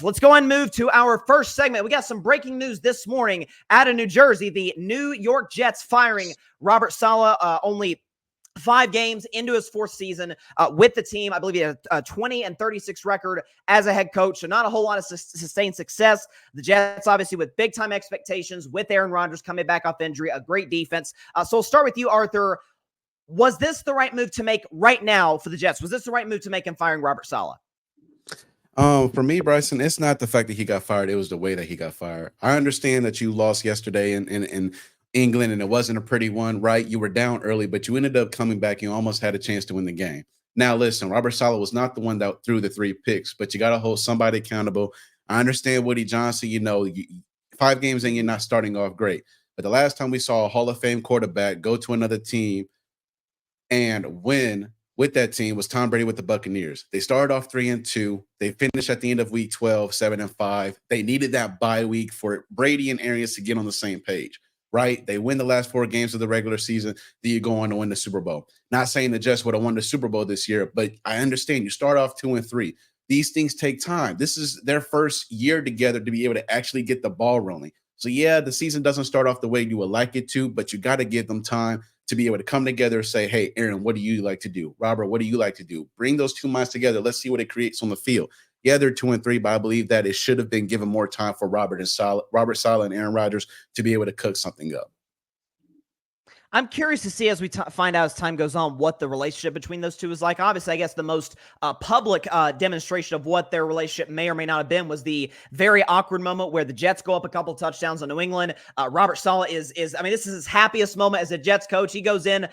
Let's go and move to our first segment. We got some breaking news this morning out of New Jersey. The New York Jets firing Robert Saleh, only 5 games into his 4th season with the team. I believe he had a 20-36 record as a head coach, so not a whole lot of sustained success. The Jets, obviously, with big-time expectations, with Aaron Rodgers coming back off injury, a great defense. So we'll start with you, Arthur. Was this the right move to make right now for the Jets? Was this the right move to make in firing Robert Saleh? For me, Bryson, it's not the fact that he got fired. It was the way that he got fired. I understand that you lost yesterday in England, and it wasn't a pretty one, right? You were down early, but you ended up coming back. You almost had a chance to win the game. Now, listen, Robert Saleh was not the one that threw the 3 picks, but you got to hold somebody accountable. I understand Woody Johnson, 5 games in, you're not starting off great. But the last time we saw a Hall of Fame quarterback go to another team and win with that team was Tom Brady with the Buccaneers. They started off 3-2. They finished at the end of week 12, 7-5. They needed that bye week for Brady and Arians to get on the same page, right? They win the last 4 games of the regular season. Then you go on to win the Super Bowl. Not saying the Jets would have won the Super Bowl this year, but I understand you start off 2-3. These things take time. This is their first year together to be able to actually get the ball rolling. So, yeah, the season doesn't start off the way you would like it to, but you got to give them time to be able to come together and say, hey, Aaron, what do you like to do? Robert, what do you like to do? Bring those 2 minds together. Let's see what it creates on the field. Yeah, they're 2-3, but I believe that it should have been given more time for Robert Saleh and Aaron Rodgers to be able to cook something up. I'm curious to see as we find out as time goes on what the relationship between those two is like. Obviously, I guess the most public demonstration of what their relationship may or may not have been was the very awkward moment where the Jets go up a couple touchdowns on New England. Robert Saleh is I mean, this is his happiest moment as a Jets coach. He goes in,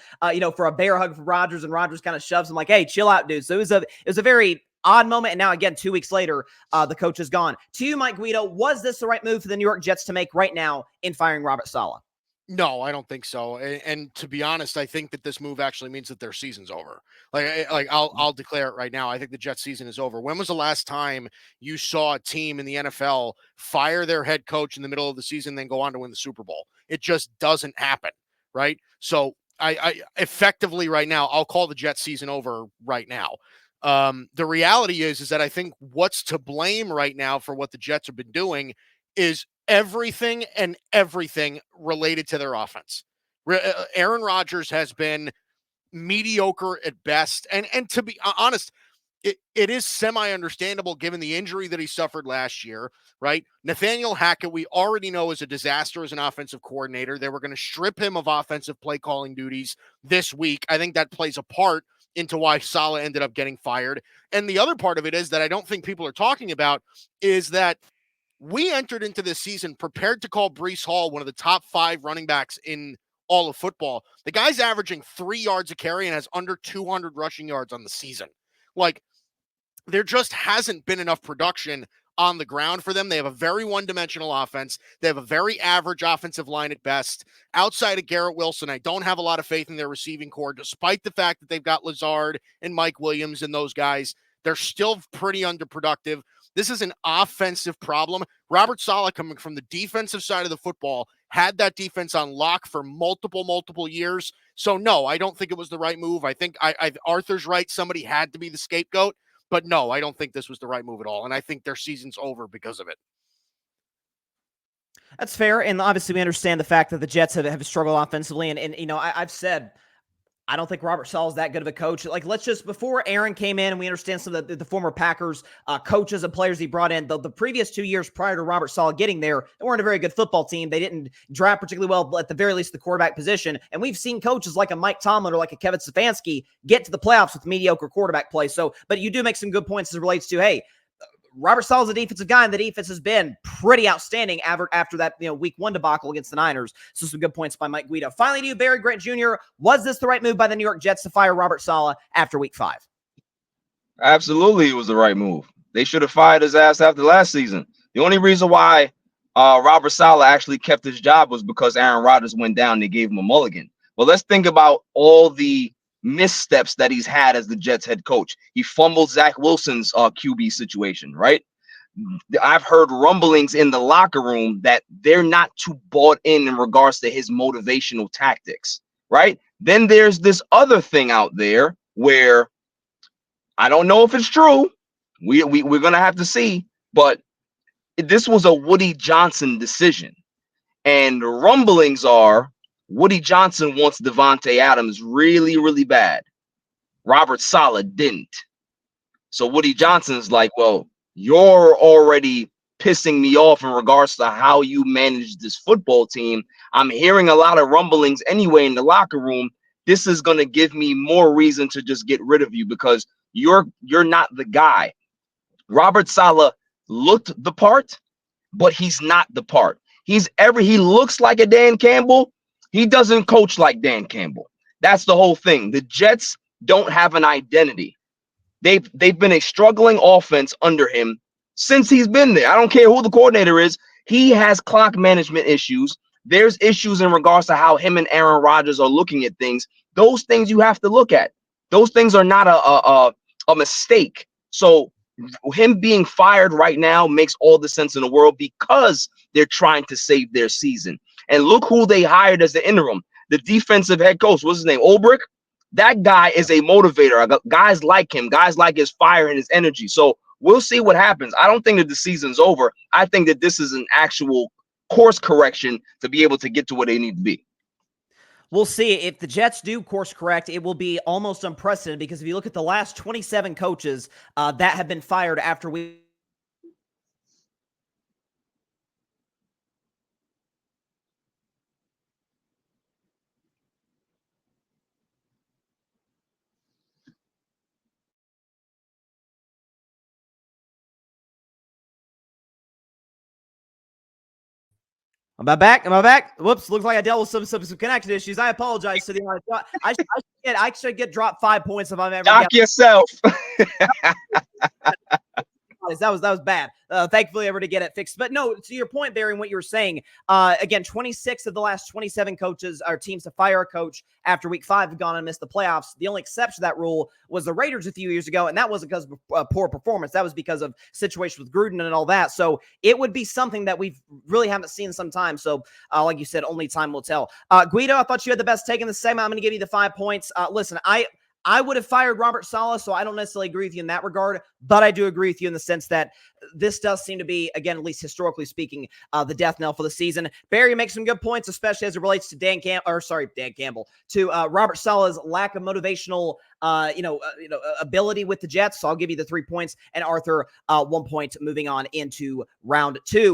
for a bear hug for Rodgers, and Rodgers kind of shoves him like, "Hey, chill out, dude." So it was a very odd moment. And now again, 2 weeks later, the coach is gone. To you, Mike Guido, was this the right move for the New York Jets to make right now in firing Robert Saleh? No, I don't think so. And to be honest, I think that this move actually means that their season's over. I'll declare it right now. I think the Jets season is over. When was the last time you saw a team in the NFL fire their head coach in the middle of the season, then go on to win the Super Bowl? It just doesn't happen, right? So I effectively right now, I'll call the Jets season over right now. The reality is that I think what's to blame right now for what the Jets have been doing is everything related to their offense. Aaron Rodgers has been mediocre at best. And to be honest, it is semi-understandable given the injury that he suffered last year, right? Nathaniel Hackett, we already know, is a disaster as an offensive coordinator. They were going to strip him of offensive play calling duties this week. I think that plays a part into why Saleh ended up getting fired. And the other part of it is that I don't think people are talking about is that we entered into this season prepared to call Breece Hall one of the top 5 running backs in all of football. The guy's averaging 3 yards a carry and has under 200 rushing yards on the season. Like, there just hasn't been enough production on the ground for them. They have a very one-dimensional offense. They have a very average offensive line at best. Outside of Garrett Wilson, I don't have a lot of faith in their receiving core, despite the fact that they've got Lazard and Mike Williams and those guys. They're still pretty underproductive. This is an offensive problem. Robert Saleh, coming from the defensive side of the football, had that defense on lock for multiple years. So, no, I don't think it was the right move. I think Arthur's right. Somebody had to be the scapegoat. But, no, I don't think this was the right move at all. And I think their season's over because of it. That's fair. And obviously we understand the fact that the Jets have struggled offensively. And I've said I don't think Robert Saleh is that good of a coach. Like, let's just, before Aaron came in, and we understand some of the former Packers coaches and players he brought in, the previous 2 years prior to Robert Saleh getting there, they weren't a very good football team. They didn't draft particularly well, at the very least, the quarterback position. And we've seen coaches like a Mike Tomlin or like a Kevin Stefanski get to the playoffs with mediocre quarterback play. So, but you do make some good points as it relates to, hey, Robert Saleh's a defensive guy, and the defense has been pretty outstanding after that week 1 debacle against the Niners. So some good points by Mike Guido. Finally, to you, Barry Grant Jr., was this the right move by the New York Jets to fire Robert Saleh after week 5? Absolutely, it was the right move. They should have fired his ass after last season. The only reason why Robert Saleh actually kept his job was because Aaron Rodgers went down and they gave him a mulligan. But let's think about all the missteps that he's had as the Jets head coach. He fumbled Zach Wilson's QB situation, right? I've heard rumblings in the locker room that they're not too bought in regards to his motivational tactics, right? Then there's this other thing out there where I don't know if it's true. We're going to have to see, but this was a Woody Johnson decision. And the rumblings are Woody Johnson wants Devontae Adams really, really bad. Robert Saleh didn't. So Woody Johnson's like, well, you're already pissing me off in regards to how you manage this football team. I'm hearing a lot of rumblings anyway in the locker room. This is going to give me more reason to just get rid of you because you're not the guy. Robert Saleh looked the part, but he's not the part. He looks like a Dan Campbell. He doesn't coach like Dan Campbell. That's the whole thing. The Jets don't have an identity. They've been a struggling offense under him since he's been there. I don't care who the coordinator is. He has clock management issues. There's issues in regards to how him and Aaron Rodgers are looking at things. Those things you have to look at. Those things are not a mistake. So him being fired right now makes all the sense in the world because they're trying to save their season. And look who they hired as the interim. The defensive head coach, what's his name? Ulbrich. That guy is a motivator. Guys like him, guys like his fire and his energy. So we'll see what happens. I don't think that the season's over. I think that this is an actual course correction to be able to get to where they need to be. We'll see. If the Jets do course correct, it will be almost unprecedented because if you look at the last 27 coaches that have been fired after we Am I back? Am I back? Whoops! Looks like I dealt with some connection issues. I apologize to the audience. I should get dropped 5 points if I'm ever. Knock yourself. That was bad. Thankfully, able to get it fixed. But no, to your point, Barry, and what you were saying, again, 26 of the last 27 coaches or teams to fire a coach after week 5 have gone and missed the playoffs. The only exception to that rule was the Raiders a few years ago, and that wasn't because of poor performance. That was because of situation with Gruden and all that. So it would be something that we really haven't seen in some time. So like you said, only time will tell. Guido, I thought you had the best take in the segment. I'm going to give you the 5 points. Listen, I would have fired Robert Saleh, so I don't necessarily agree with you in that regard, but I do agree with you in the sense that this does seem to be, again, at least historically speaking, the death knell for the season. Barry makes some good points, especially as it relates to Dan Campbell, to Robert Saleh's lack of motivational, ability with the Jets. So I'll give you the 3 points, and Arthur 1 point moving on into round 2.